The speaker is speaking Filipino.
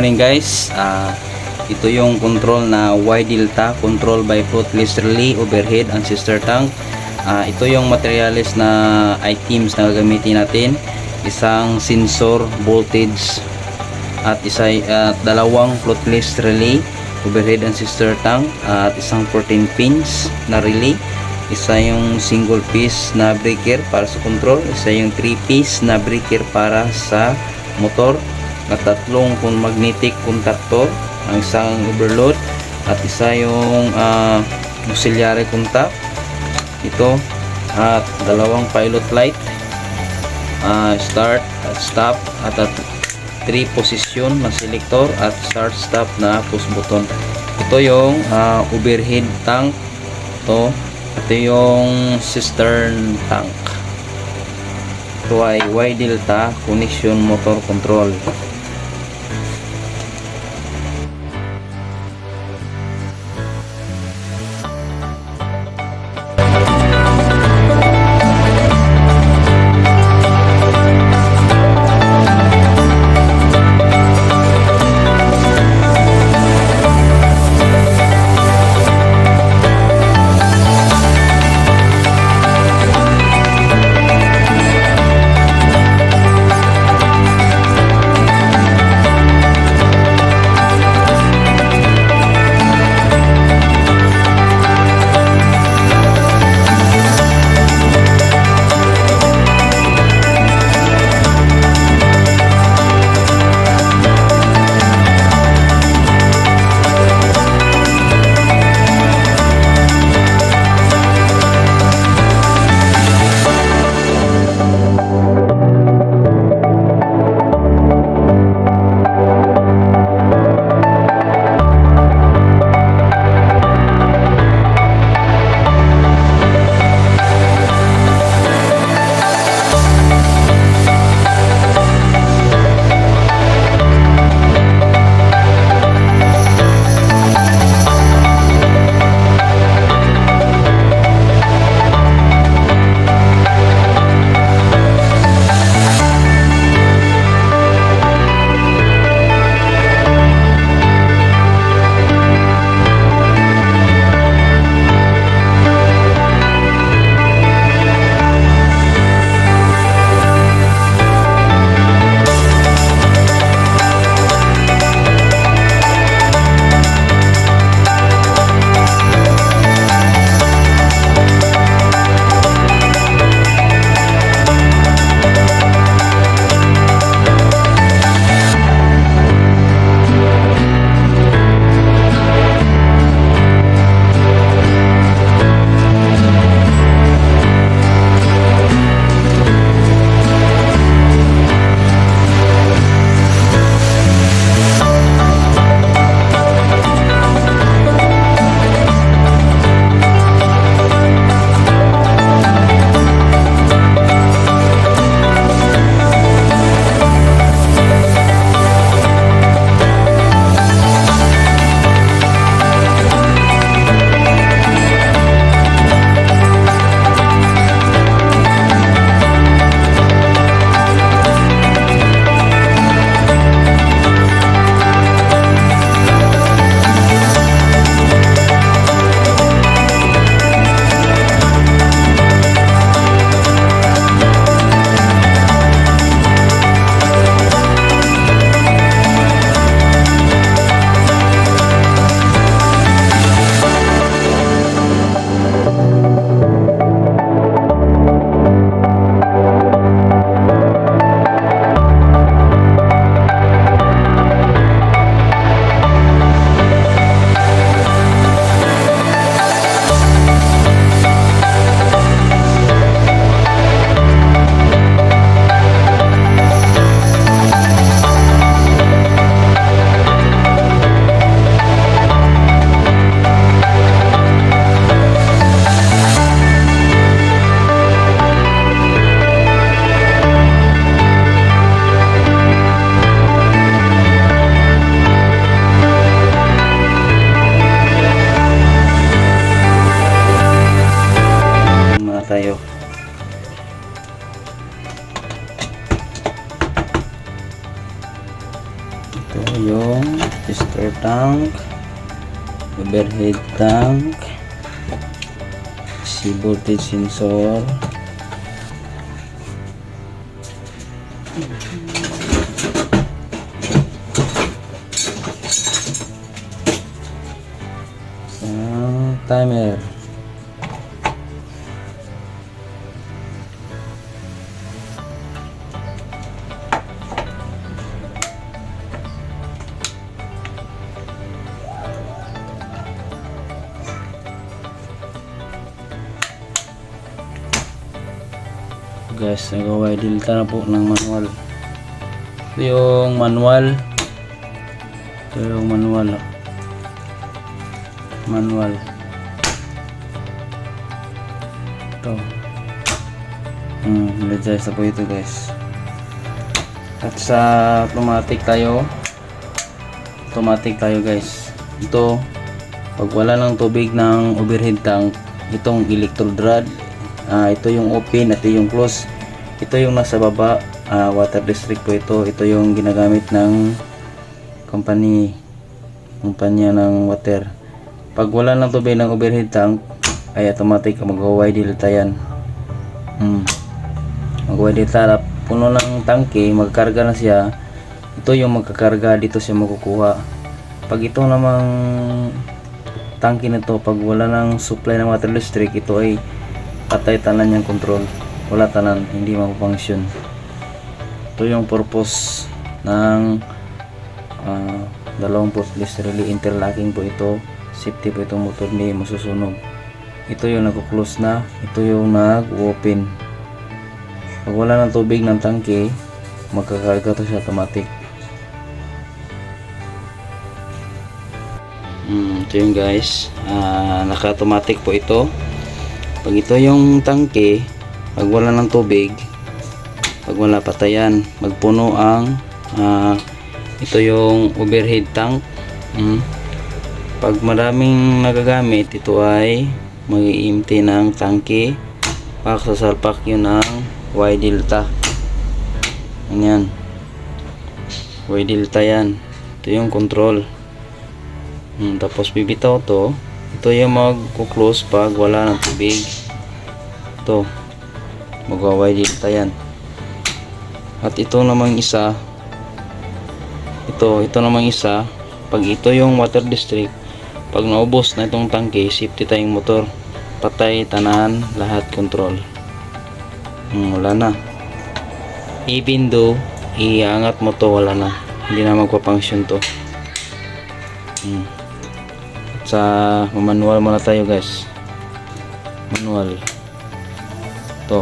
morning guys. Ito yung control na Y-Delta control by footless relay, overhead and sister tank. Ito yung materials na items na gagamitin natin. Isang sensor voltage at dalawang footless relay, overhead and sister tank, at isang 14 pins na relay. Isa yung single piece na breaker para sa control, isa yung 3 piece na breaker para sa motor, at tatlong magnetic contactor, ang isang overload, at isa yung auxiliary contact ito, at dalawang pilot light, start at stop, at 3 position na selector at start stop na push button. Ito yung overhead tank. Ito yung cistern tank. Ito ay Y-Delta connection motor control. Tayo. Ito yung starter tank, overhead tank, si voltage sensor, timer, guys. Nagawa delta na po ng manual. Ito yung manual. Ito yung manual. Manual. Ito. Energize na po ito guys. At sa automatic tayo. Automatic tayo guys. Ito. Pag wala ng tubig ng overhead tank, itong electrode rod, ito yung open at ito yung close. Ito yung nasa baba, water district po ito. Ito yung ginagamit ng kumpanya ng water. Pag wala ng tubig ng overhead tank, ay automatic mag-wide delta yan. Mag-wide delta, puno ng tangke, magkarga na siya. Ito yung magkakarga, dito siya makukuha. Pag ito namang tangke na to, pag wala ng supply ng water district, ito ay patay tanan yung control. Wala tanan, hindi mapupunction. Ito yung purpose ng dalawang port literally interlocking po ito. Safety po itong motor, hindi masusunog. Ito yung nag-close na, ito yung nag-open. Pag wala ng tubig ng tangke, magkakarga to siya automatic. Ito yung guys, naka-automatic po ito. Pag ito yung tangke, pag wala ng tubig, pag wala patayan, magpuno ang ito yung overhead tank. Pag maraming nagagamit, ito ay mag-i-empty ng tangke. Sasalpak yun ng Y delta. Yan, Y delta yan. Ito yung control. Tapos bibitaw to. Ito yung mag-close pag wala ng tubig. Ito, mag-y delta yan. At ito namang isa, ito namang isa, pag ito yung water district, pag naubos na itong tangke, safety tayong motor, patay tanan, lahat control. Wala na. Even though iangat mo to, wala na, hindi na magpa-function to. Sa manual muna tayo guys. Manual to.